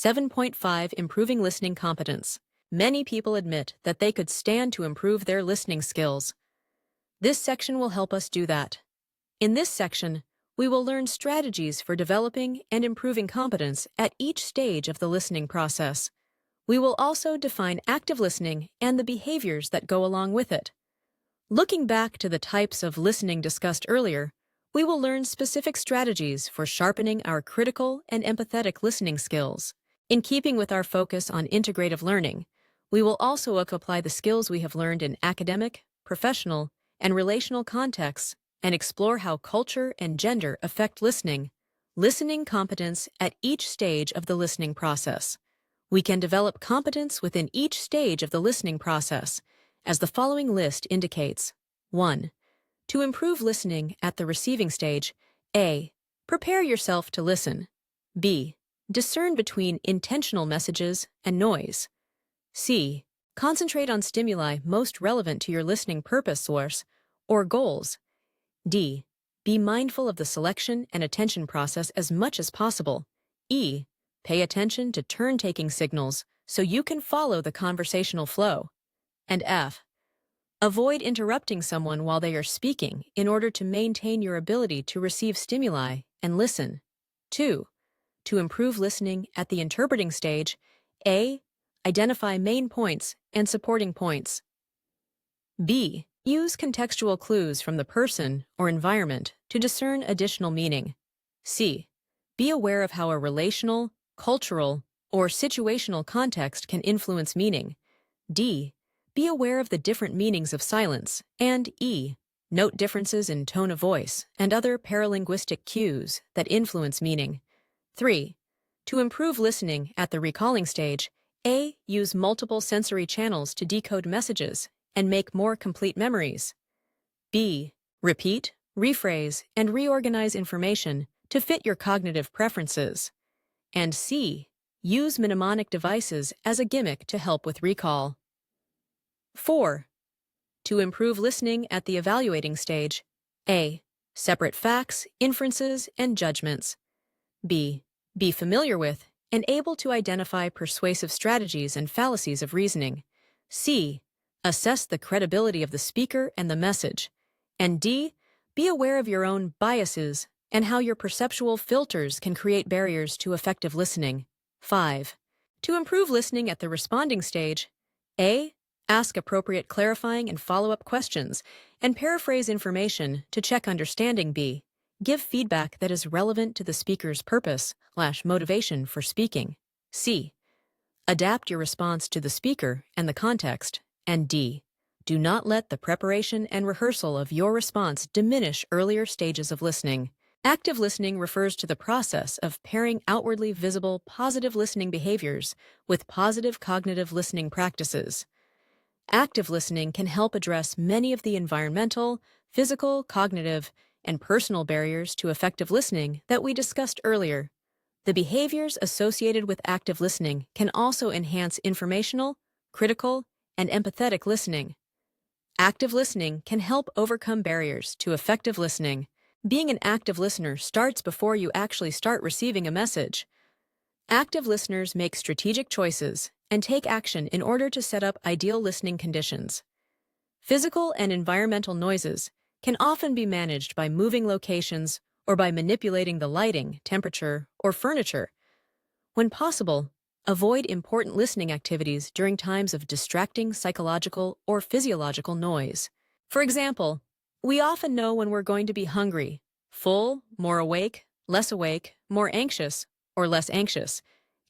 7.5 Improving Listening Competence. Many people admit that they could stand to improve their listening skills. This section will help us do that. In this section, we will learn strategies for developing and improving competence at each stage of the listening process. We will also define active listening and the behaviors that go along with it. Looking back to the types of listening discussed earlier, we will learn specific strategies for sharpening our critical and empathetic listening skills. In keeping with our focus on integrative learning, we will also apply the skills we have learned in academic, professional, and relational contexts and explore how culture and gender affect listening competence at each stage of the listening process. We can develop competence within each stage of the listening process, as the following list indicates. 1. To improve listening at the receiving stage, A. Prepare yourself to listen. B. Discern between intentional messages and noise. C. Concentrate on stimuli most relevant to your listening purpose source or goals. D. Be mindful of the selection and attention process as much as possible. E. Pay attention to turn-taking signals so you can follow the conversational flow. And F. Avoid interrupting someone while they are speaking in order to maintain your ability to receive stimuli and listen. 2. To improve listening at the interpreting stage, A. Identify main points and supporting points. B. Use contextual clues from the person or environment to discern additional meaning. C. Be aware of how a relational, cultural, or situational context can influence meaning. D. Be aware of the different meanings of silence. And E. Note differences in tone of voice and other paralinguistic cues that influence meaning. 3. To improve listening at the recalling stage, A. Use multiple sensory channels to decode messages and make more complete memories. B. Repeat, rephrase, and reorganize information to fit your cognitive preferences. And C. Use mnemonic devices as a gimmick to help with recall. 4. To improve listening at the evaluating stage, A. Separate facts, inferences, and judgments. B. Be familiar with and able to identify persuasive strategies and fallacies of reasoning. C. Assess the credibility of the speaker and the message. And D. Be aware of your own biases and how your perceptual filters can create barriers to effective listening. 5. To improve listening at the responding stage, A. Ask appropriate clarifying and follow-up questions and paraphrase information to check understanding. B. Give feedback that is relevant to the speaker's purpose/motivation for speaking. C. Adapt your response to the speaker and the context. And D. Do not let the preparation and rehearsal of your response diminish earlier stages of listening. Active listening refers to the process of pairing outwardly visible positive listening behaviors with positive cognitive listening practices. Active listening can help address many of the environmental, physical, cognitive, and personal barriers to effective listening that we discussed earlier. The behaviors associated with active listening can also enhance informational, critical, and empathetic listening. Active listening can help overcome barriers to effective listening. Being an active listener starts before you actually start receiving a message. Active listeners make strategic choices and take action in order to set up ideal listening conditions. Physical and environmental noises can often be managed by moving locations or by manipulating the lighting, temperature, or furniture. When possible, avoid important listening activities during times of distracting psychological or physiological noise. For example, we often know when we're going to be hungry, full, more awake, more anxious, or less anxious.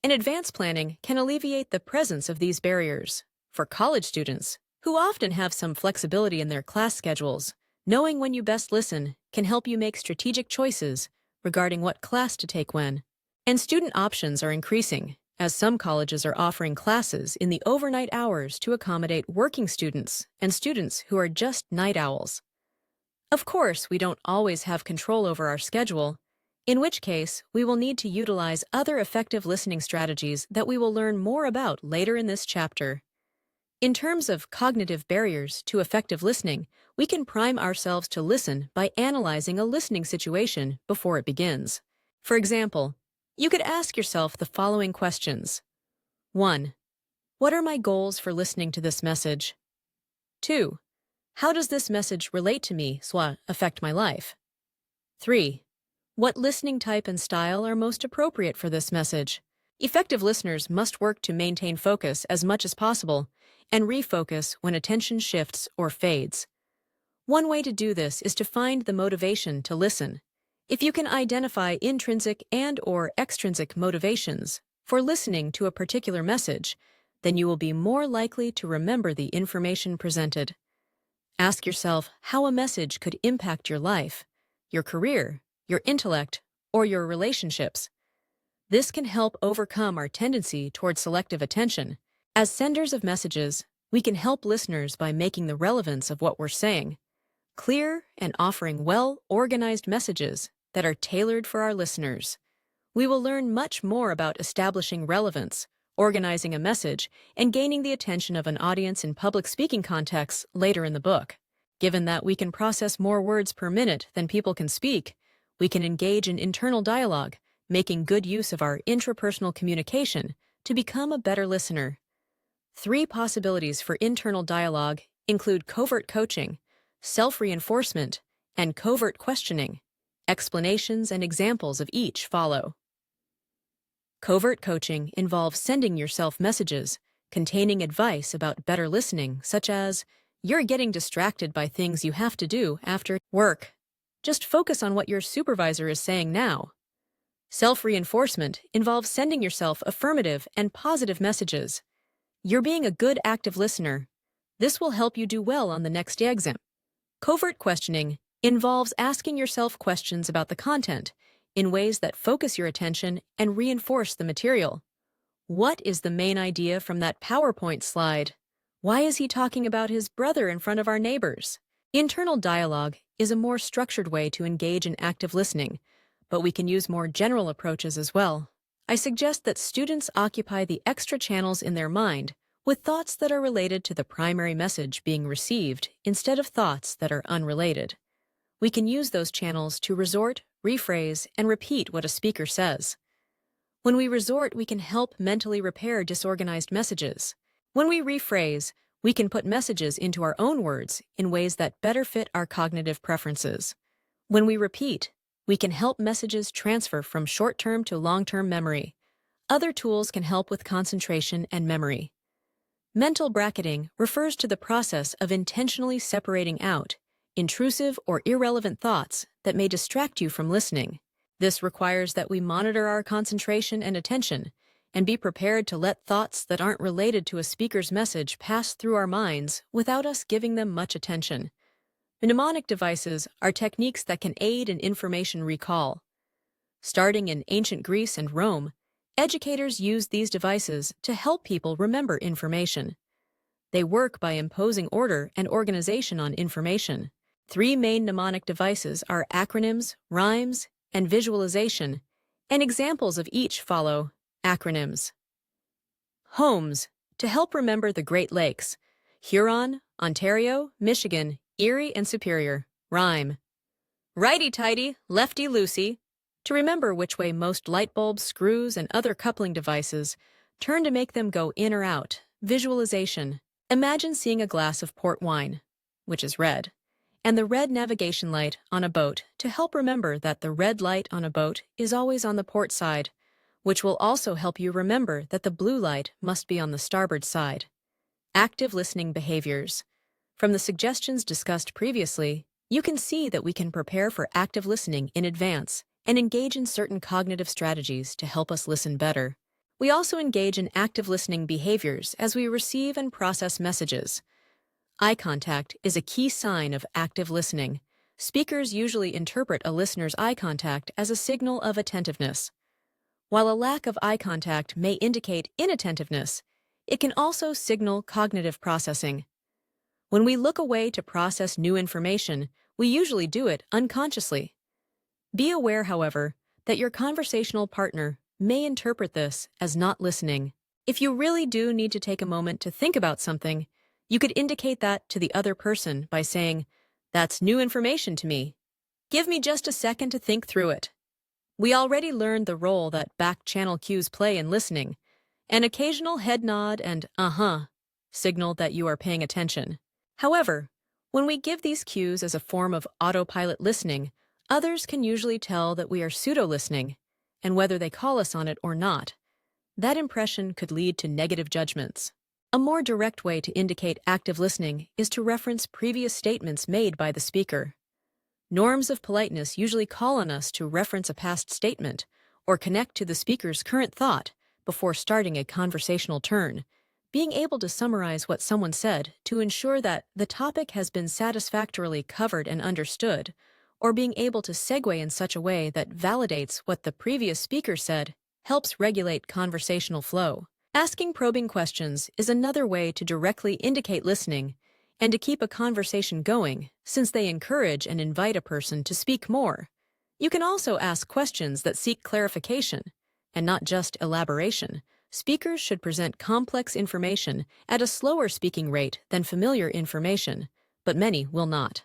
And advanced planning can alleviate the presence of these barriers. For college students, who often have some flexibility in their class schedules, knowing when you best listen can help you make strategic choices regarding what class to take when. And student options are increasing, as some colleges are offering classes in the overnight hours to accommodate working students and students who are just night owls. Of course, we don't always have control over our schedule, in which case we will need to utilize other effective listening strategies that we will learn more about later in this chapter. In terms of cognitive barriers to effective listening, we can prime ourselves to listen by analyzing a listening situation before it begins. For example, You could ask yourself the following questions. 1. What are my goals for listening to this message? 2. How does this message relate to me, soit affect my life? 3. What listening type and style are most appropriate for this message? Effective listeners must work to maintain focus as much as possible and refocus when attention shifts or fades. One way to do this is to find the motivation to listen. If you can identify intrinsic and/or extrinsic motivations for listening to a particular message, then you will be more likely to remember the information presented. Ask yourself how a message could impact your life, your career, your intellect, or your relationships. This can help overcome our tendency toward selective attention. As senders of messages, we can help listeners by making the relevance of what we're saying clear and offering well-organized messages that are tailored for our listeners. We will learn much more about establishing relevance, organizing a message, and gaining the attention of an audience in public speaking contexts later in the book. Given that we can process more words per minute than people can speak, we can engage in internal dialogue, making good use of our intrapersonal communication to become a better listener. 3 possibilities for internal dialogue include covert coaching, self-reinforcement, and covert questioning. Explanations and examples of each follow. Covert coaching involves sending yourself messages containing advice about better listening, such as, "You're getting distracted by things you have to do after work. Just focus on what your supervisor is saying now." Self-reinforcement involves sending yourself affirmative and positive messages. "You're being a good active listener. This will help you do well on the next exam." Covert questioning involves asking yourself questions about the content in ways that focus your attention and reinforce the material. What is the main idea from that PowerPoint slide? Why is he talking about his brother in front of our neighbors? Internal dialogue is a more structured way to engage in active listening, but we can use more general approaches as well. I suggest that students occupy the extra channels in their mind with thoughts that are related to the primary message being received instead of thoughts that are unrelated. We can use those channels to resort, rephrase, and repeat what a speaker says. When we resort, we can help mentally repair disorganized messages. When we rephrase, we can put messages into our own words in ways that better fit our cognitive preferences. When we repeat, we can help messages transfer from short-term to long-term memory. Other tools can help with concentration and memory. Mental bracketing refers to the process of intentionally separating out intrusive or irrelevant thoughts that may distract you from listening. This requires that we monitor our concentration and attention and be prepared to let thoughts that aren't related to a speaker's message pass through our minds without us giving them much attention. Mnemonic devices are techniques that can aid in information recall. Starting in ancient Greece and Rome, educators used these devices to help people remember information. They work by imposing order and organization on information. 3 main mnemonic devices are acronyms, rhymes, and visualization, and examples of each follow. Acronyms. HOMES, to help remember the Great Lakes: Huron, Ontario, Michigan, Erie, and Superior. Rhyme. Righty-tighty, lefty-loosey, to remember which way most light bulbs, screws, and other coupling devices turn to make them go in or out. Visualization. Imagine seeing a glass of port wine, which is red, and the red navigation light on a boat to help remember that the red light on a boat is always on the port side, which will also help you remember that the blue light must be on the starboard side. Active listening behaviors. From the suggestions discussed previously, you can see that we can prepare for active listening in advance and engage in certain cognitive strategies to help us listen better. We also engage in active listening behaviors as we receive and process messages. Eye contact is a key sign of active listening. Speakers usually interpret a listener's eye contact as a signal of attentiveness. While a lack of eye contact may indicate inattentiveness, it can also signal cognitive processing. When we look away to process new information, we usually do it unconsciously. Be aware, however, that your conversational partner may interpret this as not listening. If you really do need to take a moment to think about something, you could indicate that to the other person by saying, "That's new information to me. Give me just a second to think through it." We already learned the role that back-channel cues play in listening. An occasional head nod and uh-huh signal that you are paying attention. However, when we give these cues as a form of autopilot listening, others can usually tell that we are pseudo-listening, and whether they call us on it or not, that impression could lead to negative judgments. A more direct way to indicate active listening is to reference previous statements made by the speaker. Norms of politeness usually call on us to reference a past statement or connect to the speaker's current thought before starting a conversational turn, being able to summarize what someone said to ensure that the topic has been satisfactorily covered and understood, or being able to segue in such a way that validates what the previous speaker said helps regulate conversational flow. Asking probing questions is another way to directly indicate listening and to keep a conversation going, since they encourage and invite a person to speak more. You can also ask questions that seek clarification, and not just elaboration. Speakers should present complex information at a slower speaking rate than familiar information, but many will not.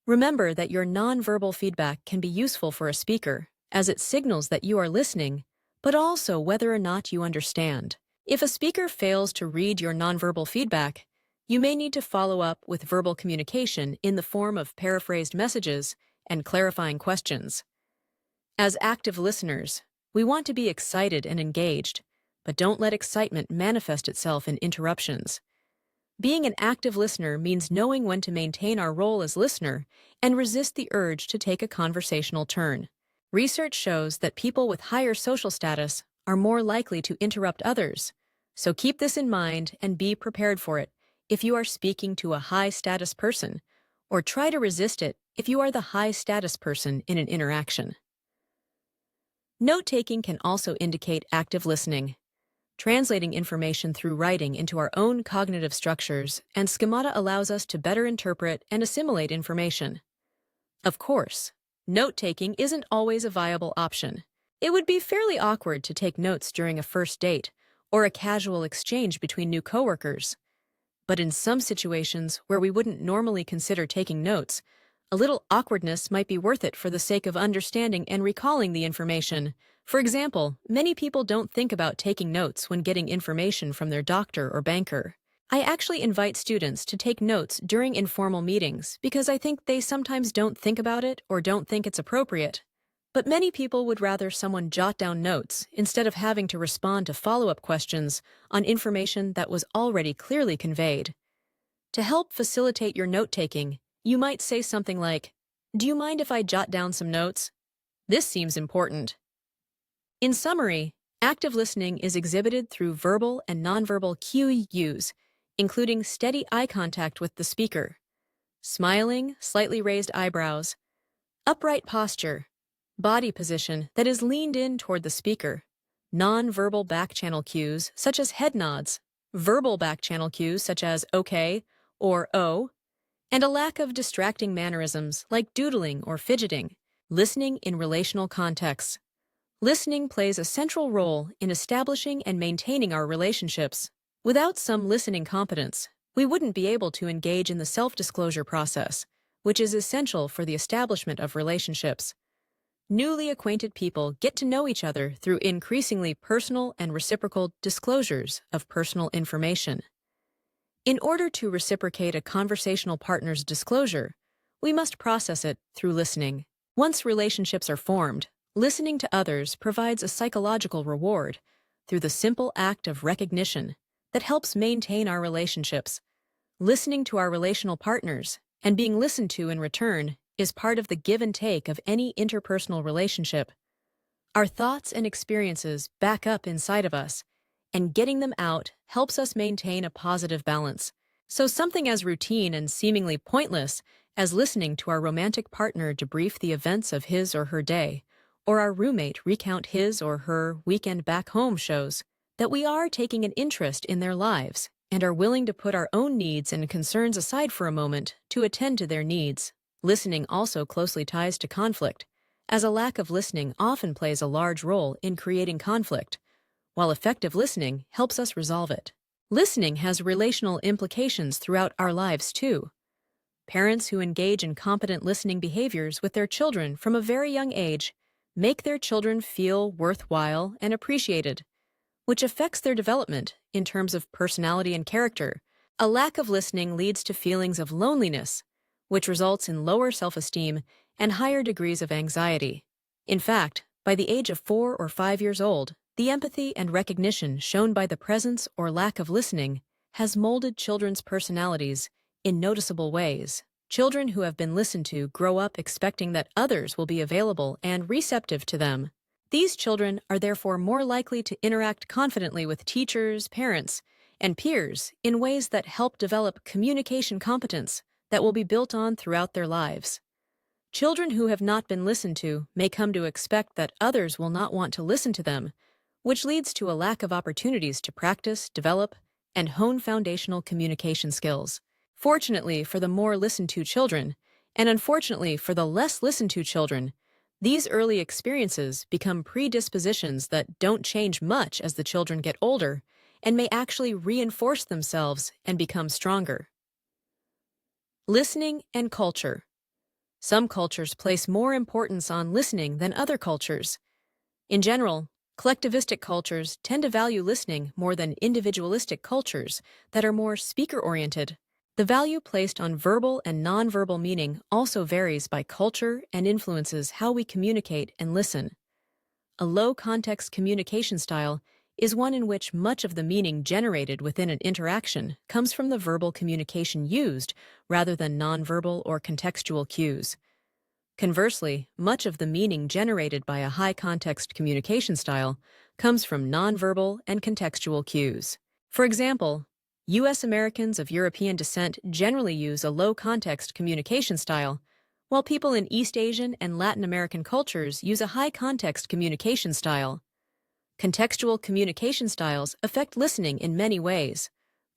Remember that your nonverbal feedback can be useful for a speaker, as it signals that you are listening, but also whether or not you understand. If a speaker fails to read your nonverbal feedback, you may need to follow up with verbal communication in the form of paraphrased messages and clarifying questions. As active listeners, we want to be excited and engaged, but don't let excitement manifest itself in interruptions. Being an active listener means knowing when to maintain our role as listener and resist the urge to take a conversational turn. Research shows that people with higher social status are more likely to interrupt others, so keep this in mind and be prepared for it if you are speaking to a high-status person, or try to resist it if you are the high-status person in an interaction. Note-taking can also indicate active listening. Translating information through writing into our own cognitive structures and schemata allows us to better interpret and assimilate information. Of course, note-taking isn't always a viable option. It would be fairly awkward to take notes during a first date or a casual exchange between new coworkers. But in some situations where we wouldn't normally consider taking notes, a little awkwardness might be worth it for the sake of understanding and recalling the information. For example, many people don't think about taking notes when getting information from their doctor or banker. I actually invite students to take notes during informal meetings because I think they sometimes don't think about it or don't think it's appropriate. But many people would rather someone jot down notes instead of having to respond to follow-up questions on information that was already clearly conveyed. To help facilitate your note-taking, you might say something like, "Do you mind if I jot down some notes? This seems important." In summary, active listening is exhibited through verbal and nonverbal cues, including steady eye contact with the speaker, smiling, slightly raised eyebrows, upright posture, body position that is leaned in toward the speaker, nonverbal back-channel cues such as head nods, verbal back-channel cues such as okay or oh, and a lack of distracting mannerisms like doodling or fidgeting. Listening in relational contexts. Listening plays a central role in establishing and maintaining our relationships. Without some listening competence, we wouldn't be able to engage in the self-disclosure process, which is essential for the establishment of relationships. Newly acquainted people get to know each other through increasingly personal and reciprocal disclosures of personal information. In order to reciprocate a conversational partner's disclosure, we must process it through listening. Once relationships are formed, listening to others provides a psychological reward through the simple act of recognition that helps maintain our relationships. Listening to our relational partners and being listened to in return is part of the give and take of any interpersonal relationship. Our thoughts and experiences back up inside of us, and getting them out helps us maintain a positive balance. So something as routine and seemingly pointless as listening to our romantic partner debrief the events of his or her day, or our roommate recount his or her weekend back home shows that we are taking an interest in their lives and are willing to put our own needs and concerns aside for a moment to attend to their needs. Listening also closely ties to conflict, as a lack of listening often plays a large role in creating conflict, while effective listening helps us resolve it. Listening has relational implications throughout our lives too. Parents who engage in competent listening behaviors with their children from a very young age make their children feel worthwhile and appreciated, which affects their development in terms of personality and character. A lack of listening leads to feelings of loneliness, which results in lower self-esteem and higher degrees of anxiety. In fact, by the age of 4 or 5 years old, the empathy and recognition shown by the presence or lack of listening has molded children's personalities in noticeable ways. Children who have been listened to grow up expecting that others will be available and receptive to them. These children are therefore more likely to interact confidently with teachers, parents, and peers in ways that help develop communication competence that will be built on throughout their lives. Children who have not been listened to may come to expect that others will not want to listen to them, which leads to a lack of opportunities to practice, develop, and hone foundational communication skills. Fortunately for the more listened to children, and unfortunately for the less listened to children, these early experiences become predispositions that don't change much as the children get older and may actually reinforce themselves and become stronger. Listening and culture. Some cultures place more importance on listening than other cultures. In general, collectivistic cultures tend to value listening more than individualistic cultures that are more speaker-oriented. The value placed on verbal and nonverbal meaning also varies by culture and influences how we communicate and listen. A low-context communication style is one in which much of the meaning generated within an interaction comes from the verbal communication used rather than nonverbal or contextual cues. Conversely, much of the meaning generated by a high-context communication style comes from nonverbal and contextual cues. For example, U.S. Americans of European descent generally use a low-context communication style, while people in East Asian and Latin American cultures use a high-context communication style. Contextual communication styles affect listening in many ways.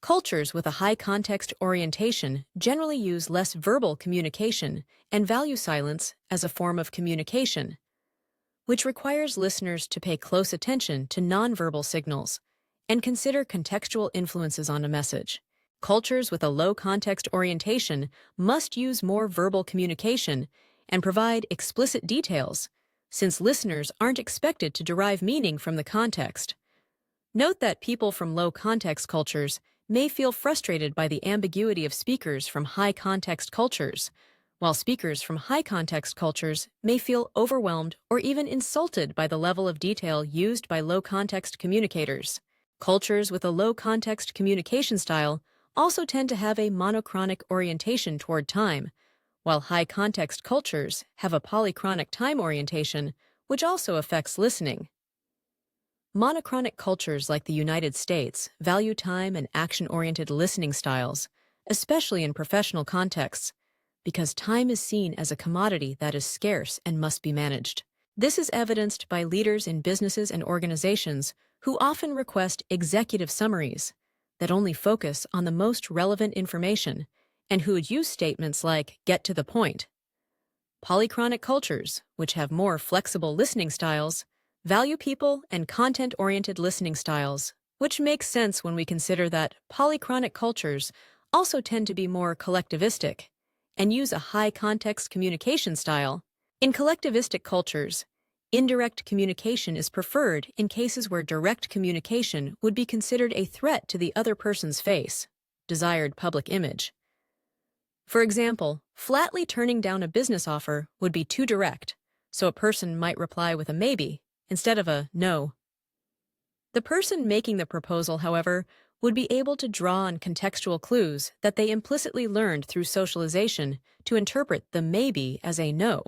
Cultures with a high-context orientation generally use less verbal communication and value silence as a form of communication, which requires listeners to pay close attention to nonverbal signals and consider contextual influences on a message. Cultures with a low-context orientation must use more verbal communication and provide explicit details, since listeners aren't expected to derive meaning from the context. Note that people from low-context cultures may feel frustrated by the ambiguity of speakers from high-context cultures, while speakers from high-context cultures may feel overwhelmed or even insulted by the level of detail used by low-context communicators. Cultures with a low-context communication style also tend to have a monochronic orientation toward time, while high-context cultures have a polychronic time orientation, which also affects listening. Monochronic cultures like the United States value time and action-oriented listening styles, especially in professional contexts, because time is seen as a commodity that is scarce and must be managed. This is evidenced by leaders in businesses and organizations who often request executive summaries that only focus on the most relevant information and who would use statements like, "get to the point." Polychronic cultures, which have more flexible listening styles, value people and content-oriented listening styles, which makes sense when we consider that polychronic cultures also tend to be more collectivistic and use a high-context communication style. In collectivistic cultures, indirect communication is preferred in cases where direct communication would be considered a threat to the other person's face, desired public image. For example, flatly turning down a business offer would be too direct, so a person might reply with a maybe instead of a no. The person making the proposal, however, would be able to draw on contextual clues that they implicitly learned through socialization to interpret the maybe as a no,